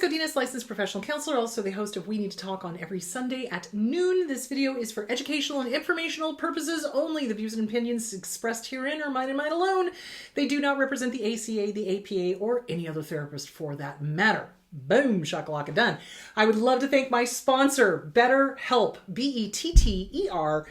Godinez, licensed professional counselor, also the host of We Need to Talk on every Sunday at noon. This video is for educational and informational purposes only. The views and opinions expressed herein are mine and mine alone. They do not represent the ACA, the APA, or any other therapist for that matter. Boom, shakalaka done. I would love to thank my sponsor, BetterHelp, BetterHelp,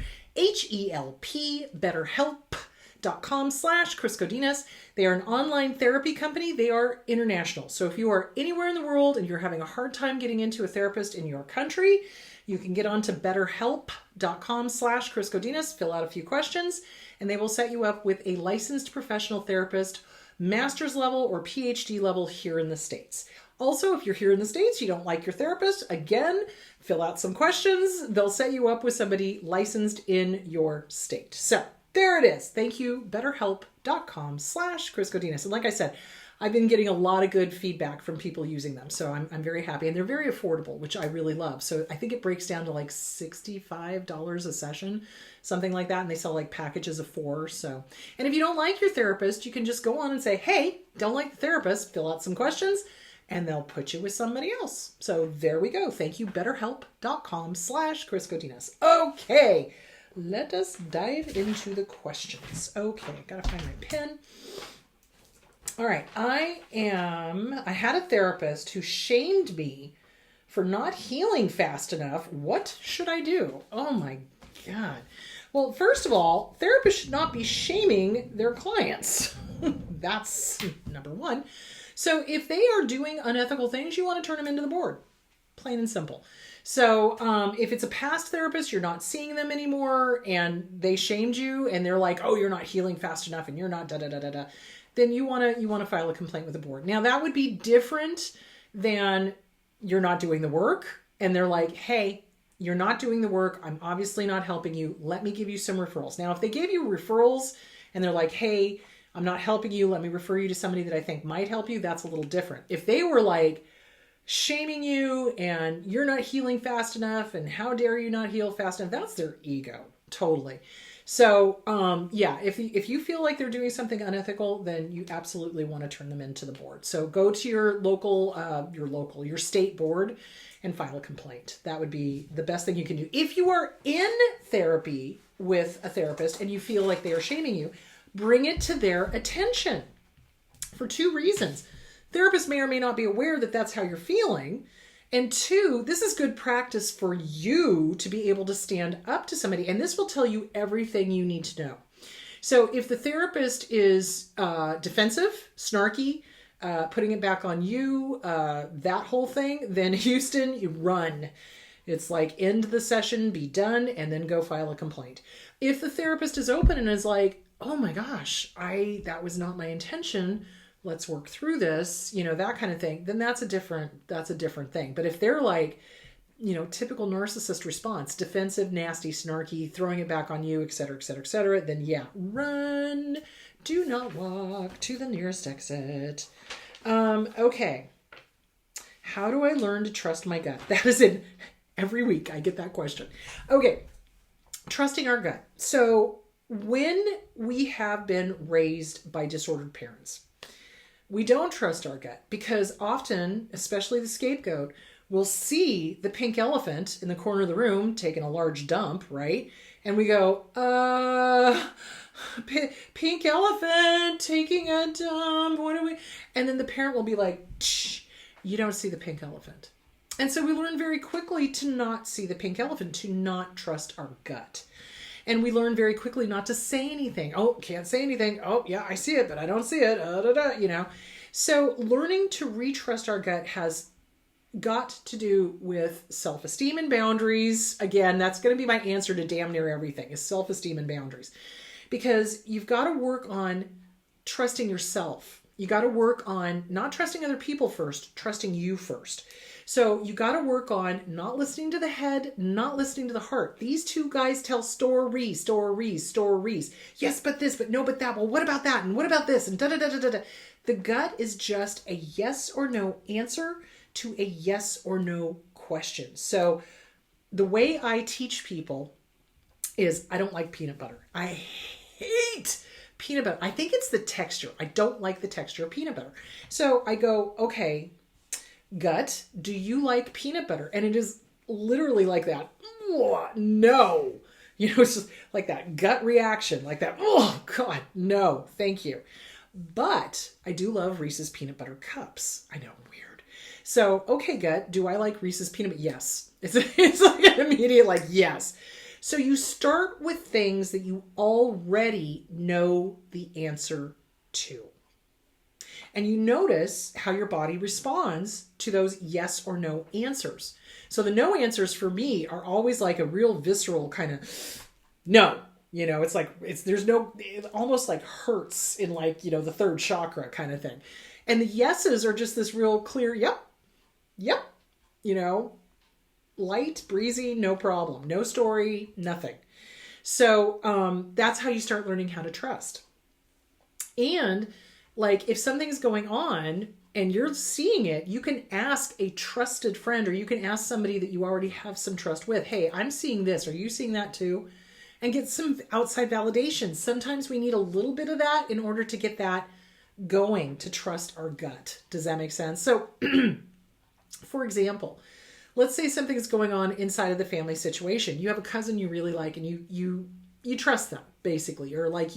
BetterHelp.com/Chris Godinez. They are an online therapy company. They are international. So if you are anywhere in the world and you're having a hard time getting into a therapist in your country, you can get onto BetterHelp.com/Chris Godinez, fill out a few questions, and they will set you up with a licensed professional therapist, master's level or PhD level here in the States. Also, if you're here in the States, you don't like your therapist, again, fill out some questions. They'll set you up with somebody licensed in your state. So there it is. Thank you, BetterHelp.com/Chris Godinez. And like I said, I've been getting a lot of good feedback from people using them. So I'm very happy. And they're very affordable, which I really love. So I think it breaks down to like $65 a session, something like that. And they sell like packages of 4. So, and if you don't like your therapist, you can just go on and say, hey, don't like the therapist, fill out some questions, and they'll put you with somebody else. So there we go. Thank you, BetterHelp.com/Chris Godinez. Okay. Let us dive into the questions. Okay, gotta find my pen. All right, I had a therapist who shamed me for not healing fast enough. What should I do? Oh my God. Well, first of all, therapists should not be shaming their clients. That's number one. So if they are doing unethical things, you want to turn them into the board. Plain and simple. So if it's a past therapist, you're not seeing them anymore and they shamed you and they're like, oh, you're not healing fast enough and you're not da-da-da-da-da, then you want to file a complaint with the board. Now that would be different than you're not doing the work and they're like, hey, you're not doing the work. I'm obviously not helping you. Let me give you some referrals. Now, if they gave you referrals and they're like, hey, I'm not helping you, let me refer you to somebody that I think might help you, that's a little different. If they were like, shaming you and you're not healing fast enough and how dare you not heal fast enough, that's their ego. Totally. So yeah, if you feel like they're doing something unethical, then you absolutely want to turn them into the board. So go to your state board and file a complaint. That would be the best thing you can do. If you are in therapy with a therapist and you feel like they are shaming you, bring it to their attention for 2 reasons. Therapists may or may not be aware that that's how you're feeling. And 2, this is good practice for you to be able to stand up to somebody. And this will tell you everything you need to know. So if the therapist is defensive, snarky, putting it back on you, that whole thing, then Houston, you run. It's like end the session, be done, and then go file a complaint. If the therapist is open and is like, oh my gosh, that was not my intention, let's work through this, that kind of thing, then that's a different thing. But if they're like, typical narcissist response, defensive, nasty, snarky, throwing it back on you, et cetera, et cetera, et cetera, then yeah, run. Do not walk to the nearest exit. Okay. How do I learn to trust my gut? That is in every week. I get that question. Okay. Trusting our gut. So when we have been raised by disordered parents, we don't trust our gut because often, especially the scapegoat, will see the pink elephant in the corner of the room taking a large dump, right? And we go, pink elephant taking a dump, what do we... And then the parent will be like, shh, you don't see the pink elephant. And so we learn very quickly to not see the pink elephant, to not trust our gut. And we learn very quickly not to say anything. Oh, can't say anything. Oh, yeah, I see it, but I don't see it. So learning to retrust our gut has got to do with self-esteem and boundaries. Again, that's going to be my answer to damn near everything is self-esteem and boundaries. Because you've got to work on trusting yourself. You got to work on not trusting other people first, trusting you first. So you got to work on not listening to the head, not listening to the heart. These 2 guys tell stories. Yes, but this, but no, but that. Well, what about that? And what about this? And da-da-da-da-da-da. The gut is just a yes or no answer to a yes or no question. So the way I teach people is I don't like peanut butter. I hate peanut butter. I think it's the texture. I don't like the texture of peanut butter. So I go, okay, Gut, do you like peanut butter? And it is literally like that. No. It's just like that gut reaction, like that. Oh, God, no, thank you. But I do love Reese's peanut butter cups. I know, weird. So, okay, gut, do I like Reese's peanut butter? Yes. It's like an immediate, like, yes. So you start with things that you already know the answer to. And you notice how your body responds to those yes or no answers. So the no answers for me are always like a real visceral kind of no. It's like, it almost like hurts in like, the third chakra kind of thing. And the yeses are just this real clear, yep, light, breezy, no problem, no story, nothing. So that's how you start learning how to trust. And like if something's going on and you're seeing it, you can ask a trusted friend, or you can ask somebody that you already have some trust with, hey, I'm seeing this. Are you seeing that too? And get some outside validation. Sometimes we need a little bit of that in order to get that going, to trust our gut. Does that make sense? So, for example, let's say something's going on inside of the family situation. You have a cousin you really like, and you trust them, basically, or like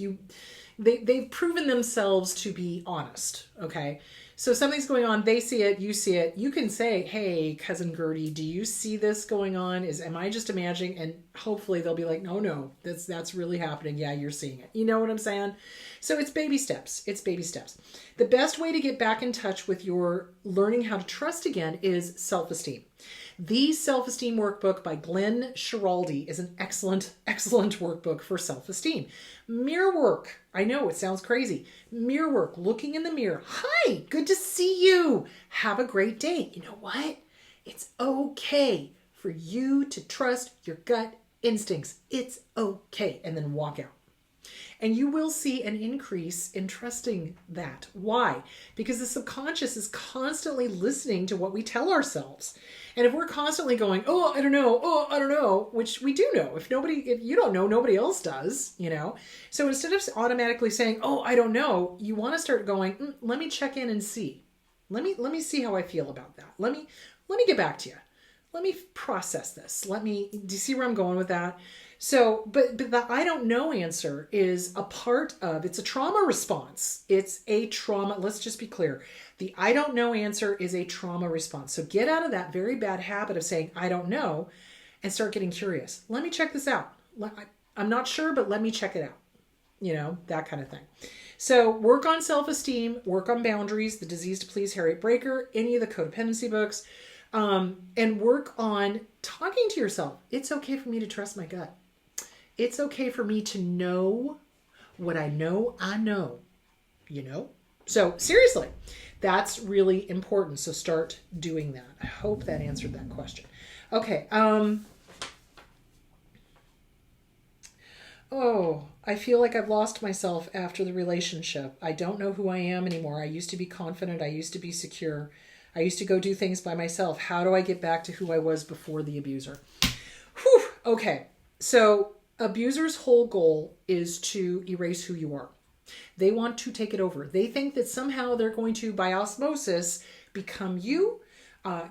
they've proven themselves to be honest. Okay. So something's going on, they see it, you see it. You can say, hey, cousin Gertie, do you see this going on? Am I just imagining? And hopefully they'll be like, no, that's really happening. Yeah, you're seeing it. You know what I'm saying? So it's baby steps. It's baby steps. The best way to get back in touch with your learning how to trust again is self-esteem. The Self-Esteem Workbook by Glenn Schiraldi is an excellent, excellent workbook for self-esteem. Mirror work. I know it sounds crazy. Mirror work, looking in the mirror. Hi, good to see you. Have a great day. You know what? It's okay for you to trust your gut instincts. It's okay. And then walk out. And you will see an increase in trusting that. Why? Because the subconscious is constantly listening to what we tell ourselves. And if we're constantly going, I don't know, which we do know. If you don't know, nobody else does, So instead of automatically saying, I don't know, you want to start going, let me check in and see. Let me see how I feel about that. Let me get back to you. Let me process this. Do you see where I'm going with that? So, but the I don't know answer is it's a trauma response. It's a trauma. Let's just be clear. The I don't know answer is a trauma response. So get out of that very bad habit of saying, I don't know, and start getting curious. Let me check this out. I'm not sure, but let me check it out. That kind of thing. So work on self-esteem, work on boundaries, The Disease to Please, Harriet Breaker, any of the codependency books, and work on talking to yourself. It's okay for me to trust my gut. It's okay for me to know what I know. So seriously, that's really important. So start doing that. I hope that answered that question. Okay. I feel like I've lost myself after the relationship. I don't know who I am anymore. I used to be confident. I used to be secure. I used to go do things by myself. How do I get back to who I was before the abuser? Whew. Okay. So abusers' whole goal is to erase who you are. They want to take it over. They think that somehow they're going to, by osmosis, become you,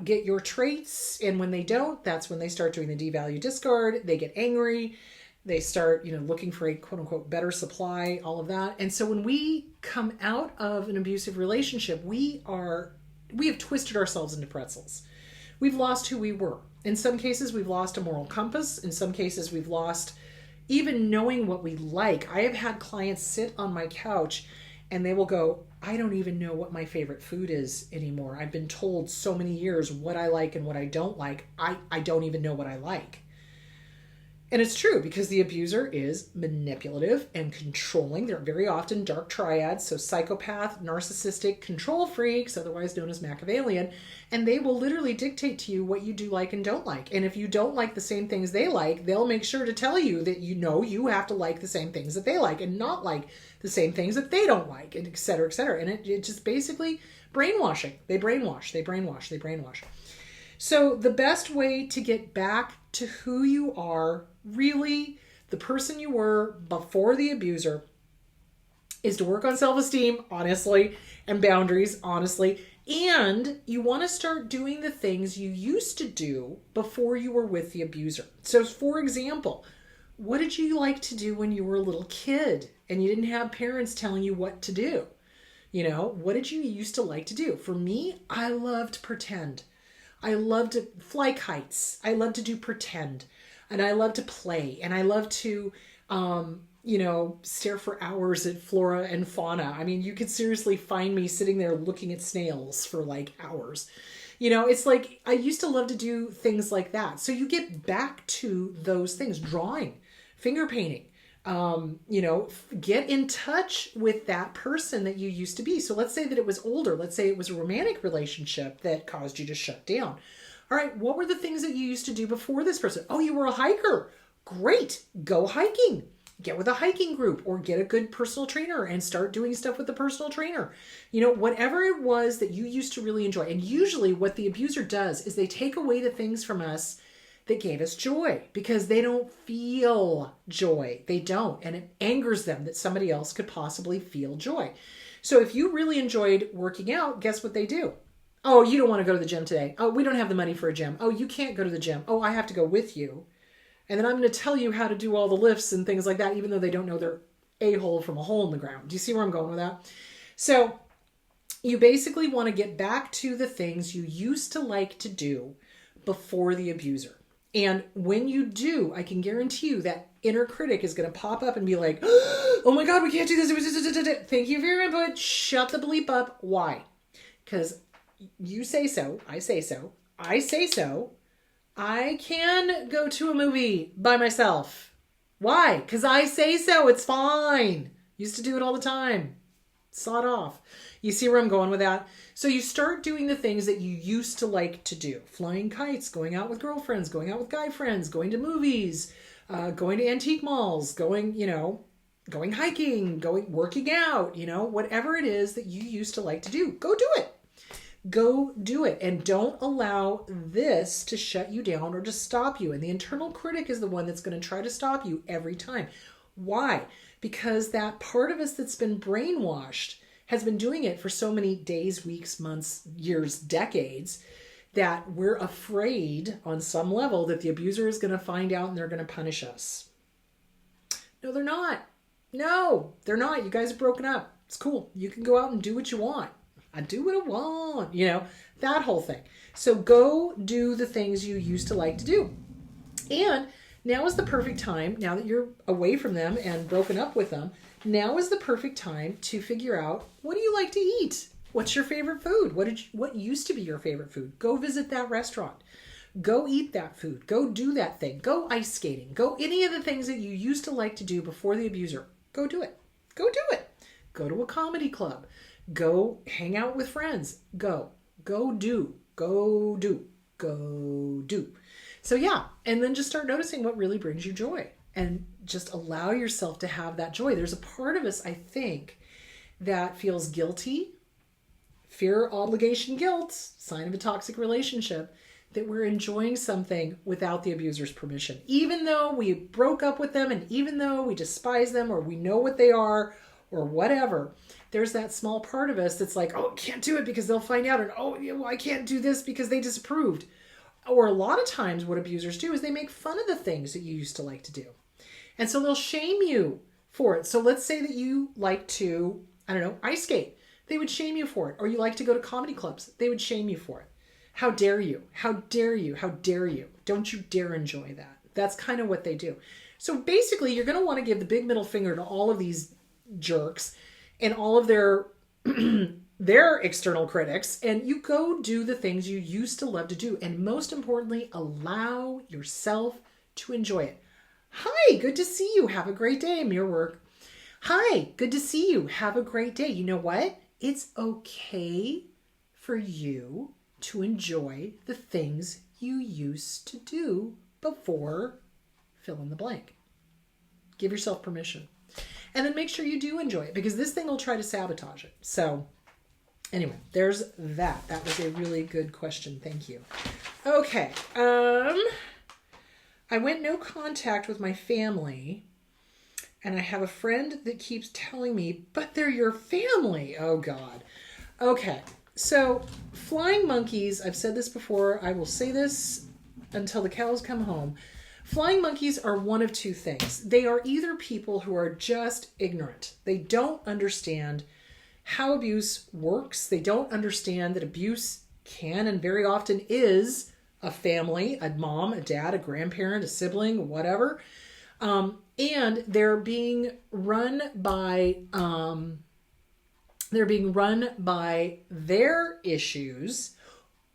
get your traits. And when they don't, that's when they start doing the devalue discard. They get angry. They start, looking for a quote unquote better supply, all of that. And so when we come out of an abusive relationship, we have twisted ourselves into pretzels. We've lost who we were. In some cases, we've lost a moral compass. In some cases, we've lost even knowing what we like. I have had clients sit on my couch and they will go, I don't even know what my favorite food is anymore. I've been told so many years what I like and what I don't like. I don't even know what I like. And it's true because the abuser is manipulative and controlling. They're very often dark triads, so psychopath, narcissistic, control freaks, otherwise known as Machiavellian, and they will literally dictate to you what you do like and don't like. And if you don't like the same things they like, they'll make sure to tell you that you have to like the same things that they like and not like the same things that they don't like, and et cetera, et cetera. And it just basically brainwashing. They brainwash. So the best way to get back to who you are, really the person you were before the abuser, is to work on self-esteem, honestly, and boundaries, honestly, And you want to start doing the things you used to do before you were with the abuser. So, for example, what did you like to do when you were a little kid and you didn't have parents telling you what to do? You know, what did you used to like to do? For me, I loved to pretend. I loved to fly kites. I loved to do pretend. And I loved to play. And I loved to, stare for hours at flora and fauna. I mean, you could seriously find me sitting there looking at snails for like hours. You know, it's like I used to love to do things like that. So you get back to those things, drawing, finger painting, get in touch with that person that you used to be. So let's say that it was older. Let's say it was a romantic relationship that caused you to shut down. All right, what were the things that you used to do before this person? Oh, you were a hiker. Great. Go hiking. Get with a hiking group or get a good personal trainer and start doing stuff with the personal trainer. You know, whatever it was that you used to really enjoy. And usually what the abuser does is they take away the things from us that gave us joy because they don't feel joy. They don't. And it angers them that somebody else could possibly feel joy. So if you really enjoyed working out, guess what they do? Oh, you don't want to go to the gym today. Oh, we don't have the money for a gym. Oh, you can't go to the gym. Oh, I have to go with you. And then I'm going to tell you how to do all the lifts and things like that, even though they don't know they're a-hole from a hole in the ground. Do you see where I'm going with that? So you basically want to get back to the things you used to like to do before the abuser. And when you do, I can guarantee you that inner critic is going to pop up and be like, oh my God, we can't do this. Thank you for your input. Shut the bleep up. Why? Because you say so. I say so. I say so. I can go to a movie by myself. Why? Because I say so. It's fine. Used to do it all the time. Sawed off. You see where I'm going with that? So you start doing the things that you used to like to do. Flying kites, going out with girlfriends, going out with guy friends, going to movies, going to antique malls, going hiking, working out, whatever it is that you used to like to do. Go do it. Go do it. And don't allow this to shut you down or to stop you. And the internal critic is the one that's going to try to stop you every time. Why? Because that part of us that's been brainwashed has been doing it for so many days, weeks, months, years, decades, that we're afraid on some level that the abuser is going to find out and they're going to punish us. No, they're not. No, they're not. You guys are broken up. It's cool. You can go out and do what you want. I do what I want, that whole thing. So go do the things you used to like to do. And now is the perfect time, now that you're away from them and broken up with them, now is the perfect time to figure out, what do you like to eat? What's your favorite food? What used to be your favorite food? Go visit that restaurant. Go eat that food. Go do that thing. Go ice skating. Go any of the things that you used to like to do before the abuser. Go do it. Go do it. Go to a comedy club. Go hang out with friends. Go do. So yeah, and then just start noticing what really brings you joy and just allow yourself to have that joy. There's a part of us, I think, that feels guilty, fear, obligation, guilt, sign of a toxic relationship, that we're enjoying something without the abuser's permission. Even though we broke up with them and even though we despise them or we know what they are or whatever, there's that small part of us that's like, oh, I can't do it because they'll find out. And I can't do this because they disapproved. Or a lot of times what abusers do is they make fun of the things that you used to like to do. And so they'll shame you for it. So let's say that you like to, ice skate. They would shame you for it. Or you like to go to comedy clubs. They would shame you for it. How dare you? How dare you? How dare you? Don't you dare enjoy that. That's kind of what they do. So basically, you're going to want to give the big middle finger to all of these jerks and all of their external critics, and you go do the things you used to love to do. And most importantly, allow yourself to enjoy it. Hi, good to see you. Have a great day. Mirror work. Hi, good to see you. Have a great day. You know what? It's okay for you to enjoy the things you used to do before fill in the blank. Give yourself permission. And then make sure you do enjoy it because this thing will try to sabotage it. So anyway, there's that. That was a really good question. Thank you. Okay. I went no contact with my family and I have a friend that keeps telling me, but they're your family. Oh God. Okay. So, flying monkeys, I've said this before, I will say this until the cows come home. Flying monkeys are one of two things. They are either people who are just ignorant. They don't understand how abuse works. They don't understand that abuse can and very often is a family, a mom, a dad, a grandparent, a sibling, whatever. And they're being run by their issues,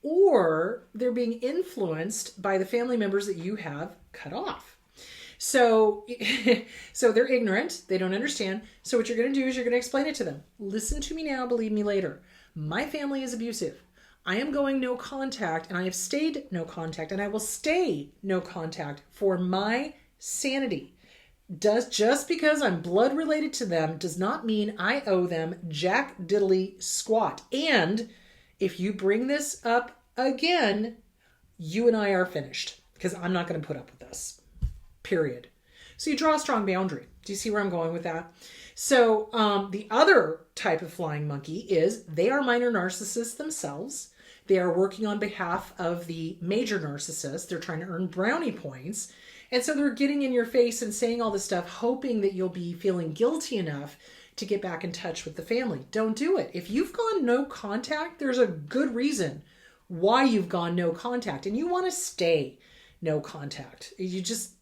or they're being influenced by the family members that you have cut off. So, so they're ignorant. They don't understand. So what you're going to do is you're going to explain it to them. Listen to me now, believe me later. My family is abusive. I am going no contact, and I have stayed no contact, and I will stay no contact for my sanity. Just because I'm blood related to them does not mean I owe them jack diddly squat. And if you bring this up again, you and I are finished, because I'm not going to put up with this. Period. So you draw a strong boundary. Do you see where I'm going with that? So the other type of flying monkey is they are minor narcissists themselves. They are working on behalf of the major narcissist. They're trying to earn brownie points. And so they're getting in your face and saying all this stuff, hoping that you'll be feeling guilty enough to get back in touch with the family. Don't do it. If you've gone no contact, there's a good reason why you've gone no contact. And you want to stay no contact. You just,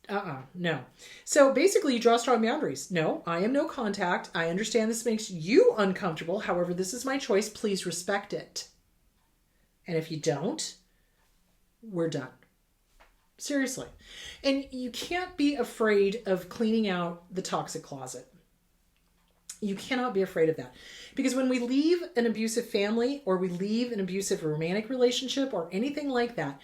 no. So basically you draw strong boundaries. No, I am no contact. I understand this makes you uncomfortable. However, this is my choice. Please respect it. And if you don't, we're done. Seriously. And you can't be afraid of cleaning out the toxic closet. You cannot be afraid of that. Because when we leave an abusive family or we leave an abusive romantic relationship or anything like that,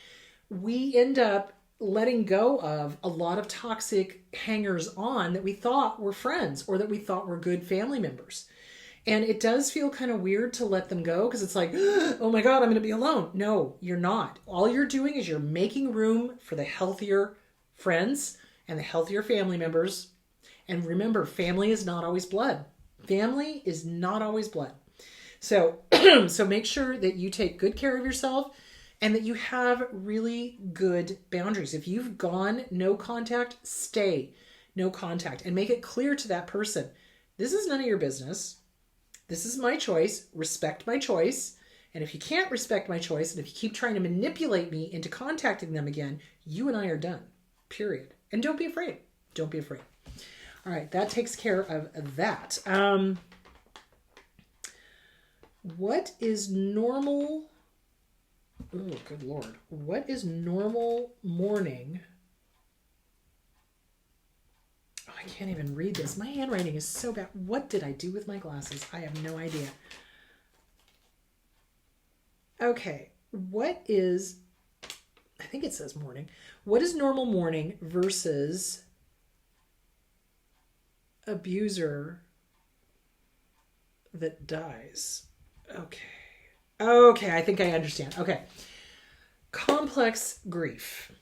we end up letting go of a lot of toxic hangers on that we thought were friends or that we thought were good family members. And it does feel kind of weird to let them go because it's like, oh my God, I'm going to be alone. No, you're not. All you're doing is you're making room for the healthier friends and the healthier family members. And remember, family is not always blood. Family is not always blood. So, so make sure that you take good care of yourself and that you have really good boundaries. If you've gone no contact, stay no contact and make it clear to that person, this is none of your business. This is my choice. Respect my choice. And if you can't respect my choice, and if you keep trying to manipulate me into contacting them again, you and I are done. Period. And don't be afraid. Don't be afraid. All right, that takes care of that. What is normal? Oh, good Lord. What is normal morning? Oh, I can't even read this. My handwriting is so bad. What did I do with my glasses? I have no idea. Okay, what is, I think it says morning. What is normal morning versus abuser that dies? Okay, I think I understand. Okay. Complex grief.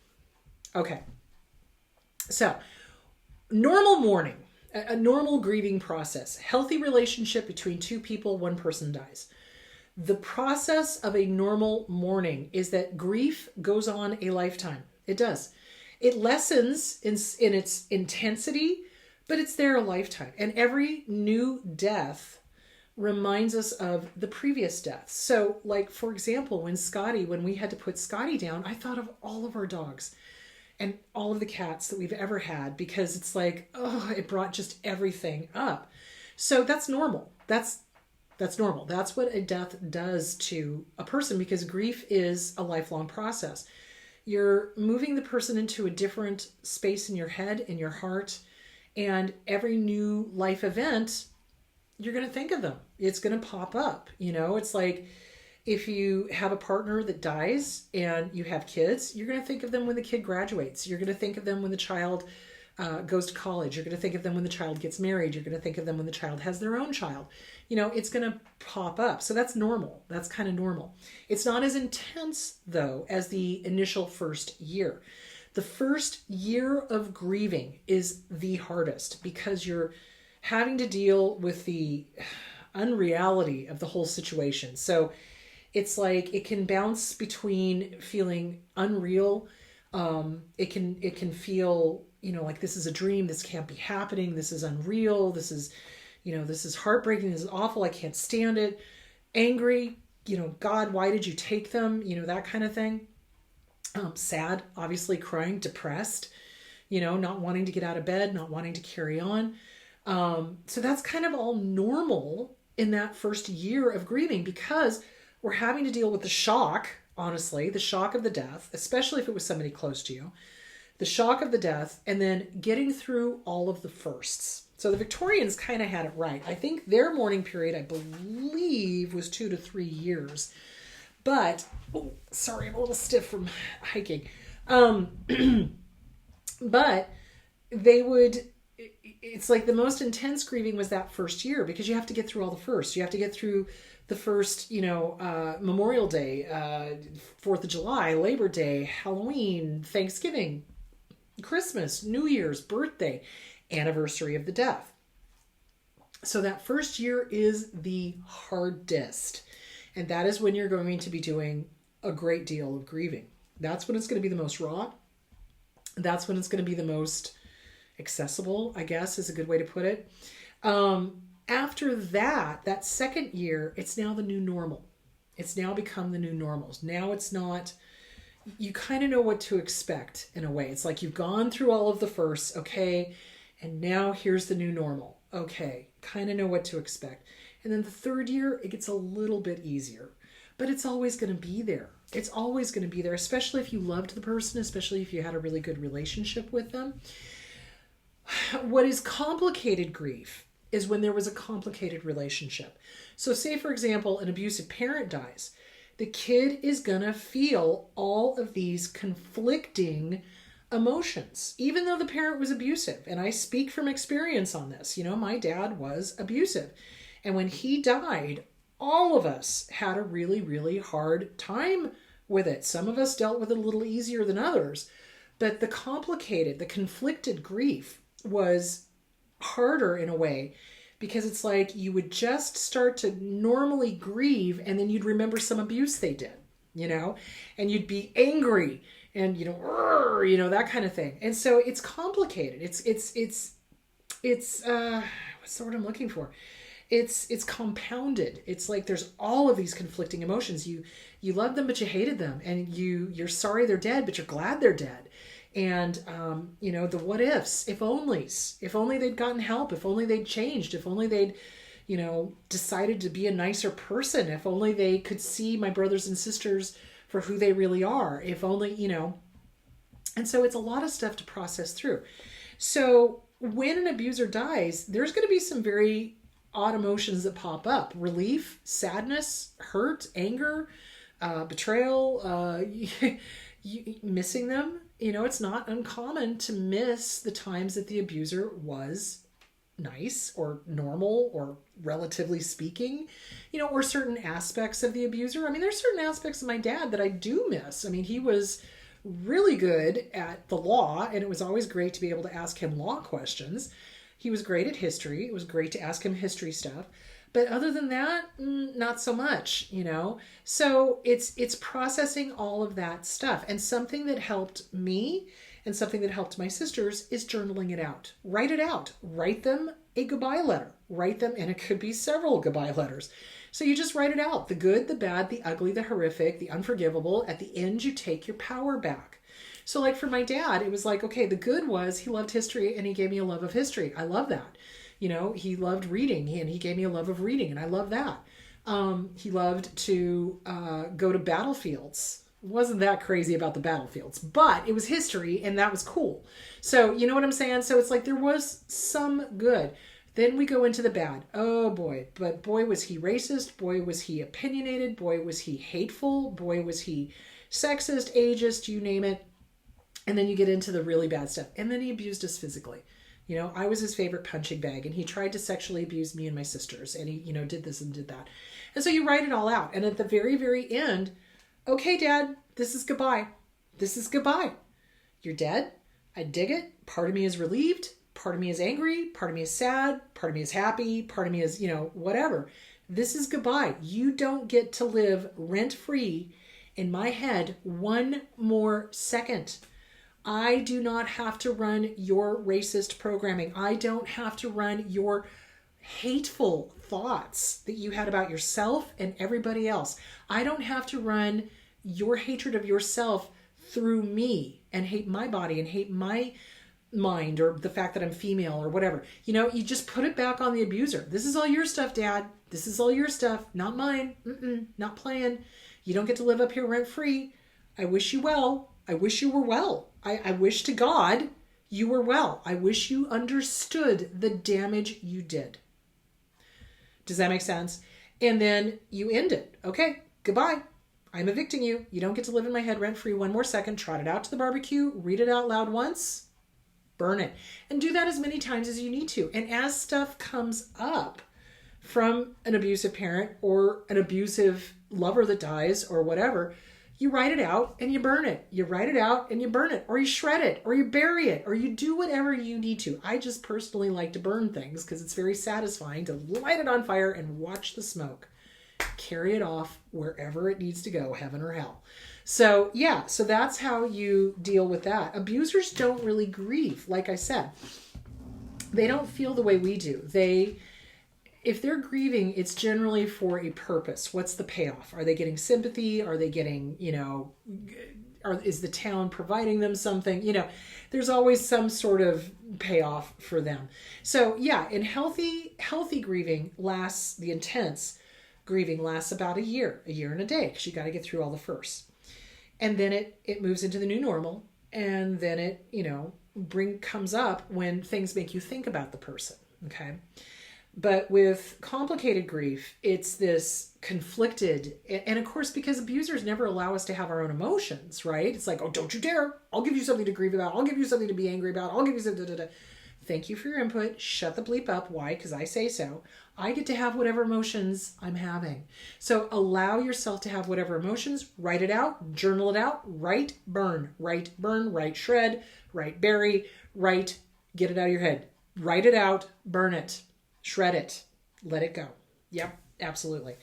Okay. So, normal mourning, a normal grieving process, healthy relationship between two people, one person dies. The process of a normal mourning is that grief goes on a lifetime. It does. It lessens in its intensity, but it's there a lifetime. And every new death reminds us of the previous deaths. So, like, for example, when we had to put Scotty down, I thought of all of our dogs and all of the cats that we've ever had, because it's like, oh, it brought just everything up. So that's normal. That's normal. That's what a death does to a person, because grief is a lifelong process. You're moving the person into a different space in your head, in your heart, and every new life event, you're going to think of them. It's going to pop up. You know, it's like if you have a partner that dies and you have kids, you're going to think of them when the kid graduates. You're going to think of them when the child goes to college. You're going to think of them when the child gets married. You're going to think of them when the child has their own child. You know, it's going to pop up. So that's normal. That's kind of normal. It's not as intense, though, as the initial first year. The first year of grieving is the hardest because you're having to deal with the unreality of the whole situation. So It's like it can bounce between feeling unreal. It can feel, like this is a dream, this can't be happening, this is unreal, this is heartbreaking, this is awful, I can't stand it. Angry, God, why did you take them? That kind of thing. Sad, obviously crying, depressed, not wanting to get out of bed, not wanting to carry on. So that's kind of all normal in that first year of grieving, because we're having to deal with the shock, honestly, the shock of the death, especially if it was somebody close to you, the shock of the death, and then getting through all of the firsts. So the Victorians kind of had it right. I think their mourning period, I believe, was 2 to 3 years. But, sorry, I'm a little stiff from hiking. But it's like the most intense grieving was that first year, because you have to get through all the firsts. You have to get through the first, Memorial Day, 4th of July, Labor Day, Halloween, Thanksgiving, Christmas, New Year's, birthday, anniversary of the death. So that first year is the hardest. And that is when you're going to be doing a great deal of grieving. That's when it's going to be the most raw. That's when it's going to be the most accessible, I guess is a good way to put it. After that second year, it's now the new normal. It's now become the new normals. Now it's not, you kind of know what to expect in a way. It's like you've gone through all of the firsts, okay, and now here's the new normal. Okay, kind of know what to expect. And then the third year, it gets a little bit easier, but it's always going to be there. It's always going to be there, especially if you loved the person, especially if you had a really good relationship with them. What is complicated grief is when there was a complicated relationship. So say, for example, an abusive parent dies. The kid is going to feel all of these conflicting emotions, even though the parent was abusive. And I speak from experience on this. My dad was abusive. And when he died, all of us had a really, really hard time with it. Some of us dealt with it a little easier than others. But the conflicted grief was harder in a way, because it's like you would just start to normally grieve, and then you'd remember some abuse they did, and you'd be angry and, that kind of thing. And so it's complicated. It's what's the word I'm looking for? It's compounded. It's like there's all of these conflicting emotions. You love them, but you hated them, and you're sorry they're dead, but you're glad they're dead. And, the what ifs, if only they'd gotten help, if only they'd changed, if only they'd, decided to be a nicer person, if only they could see my brothers and sisters for who they really are, if only, and so it's a lot of stuff to process through. So when an abuser dies, there's going to be some very odd emotions that pop up: relief, sadness, hurt, anger, betrayal, missing them. It's not uncommon to miss the times that the abuser was nice or normal or relatively speaking, or certain aspects of the abuser. I mean, there's certain aspects of my dad that I do miss. I mean, he was really good at the law, and it was always great to be able to ask him law questions. He was great at history. It was great to ask him history stuff. But other than that, not so much, So it's processing all of that stuff. And something that helped me and something that helped my sisters is journaling it out. Write it out. Write them a goodbye letter. Write them, and it could be several goodbye letters. So you just write it out. The good, the bad, the ugly, the horrific, the unforgivable. At the end, you take your power back. So like for my dad, it was like, okay, the good was he loved history and he gave me a love of history. I love that. He loved reading, and he gave me a love of reading, and I love that. He loved to go to battlefields. Wasn't that crazy about the battlefields, but it was history, and that was cool. So you know what I'm saying? So it's like there was some good. Then we go into the bad. Oh boy, but boy was he racist, boy was he opinionated, boy was he hateful, boy was he sexist, ageist, you name it. And then you get into the really bad stuff. And then he abused us physically. I was his favorite punching bag, and he tried to sexually abuse me and my sisters, and he, did this and did that. And so you write it all out. And at the very, very end, okay, Dad, this is goodbye. This is goodbye. You're dead. I dig it. Part of me is relieved. Part of me is angry. Part of me is sad. Part of me is happy. Part of me is, whatever. This is goodbye. You don't get to live rent-free in my head one more second. I do not have to run your racist programming. I don't have to run your hateful thoughts that you had about yourself and everybody else. I don't have to run your hatred of yourself through me and hate my body and hate my mind or the fact that I'm female or whatever. You know, you just put it back on the abuser. This is all your stuff, Dad. This is all your stuff, not mine. Not playing. You don't get to live up here rent free. I wish you well. I wish you were well. I wish to God you were well. I wish you understood the damage you did. Does that make sense? And then you end it. Okay, goodbye. I'm evicting you. You don't get to live in my head rent free one more second. Trot it out to the barbecue. Read it out loud once. Burn it. And do that as many times as you need to. And as stuff comes up from an abusive parent or an abusive lover that dies or whatever, you write it out and you burn it. You write it out and you burn it, or you shred it, or you bury it, or you do whatever you need to. I just personally like to burn things because it's very satisfying to light it on fire and watch the smoke. Carry it off wherever it needs to go, heaven or hell. So yeah, so that's how you deal with that. Abusers don't really grieve. Like I said, they don't feel the way we do. If they're grieving, it's generally for a purpose. What's the payoff? Are they getting sympathy? Are they getting, is the town providing them something? There's always some sort of payoff for them. So yeah, in healthy grieving the intense grieving lasts about a year and a day, because you got to get through all the firsts. And then it moves into the new normal. And then it, comes up when things make you think about the person. Okay. But with complicated grief, it's this conflicted, and of course, because abusers never allow us to have our own emotions, right? It's like, oh, don't you dare. I'll give you something to grieve about. I'll give you something to be angry about. I'll give you something. Thank you for your input. Shut the bleep up. Why? Because I say so. I get to have whatever emotions I'm having. So allow yourself to have whatever emotions. Write it out. Journal it out. Write, burn. Write, burn. Write, shred. Write, bury. Write, get it out of your head. Write it out. Burn it. Shred it. Let it go. Yep, absolutely.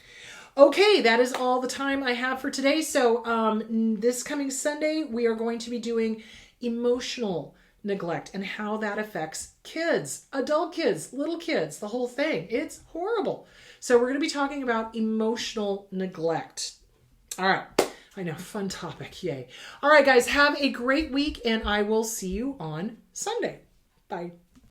Okay, that is all the time I have for today. So this coming Sunday, we are going to be doing emotional neglect and how that affects kids, adult kids, little kids, the whole thing. It's horrible. So we're going to be talking about emotional neglect. All right. I know, fun topic. Yay. All right, guys, have a great week, and I will see you on Sunday. Bye.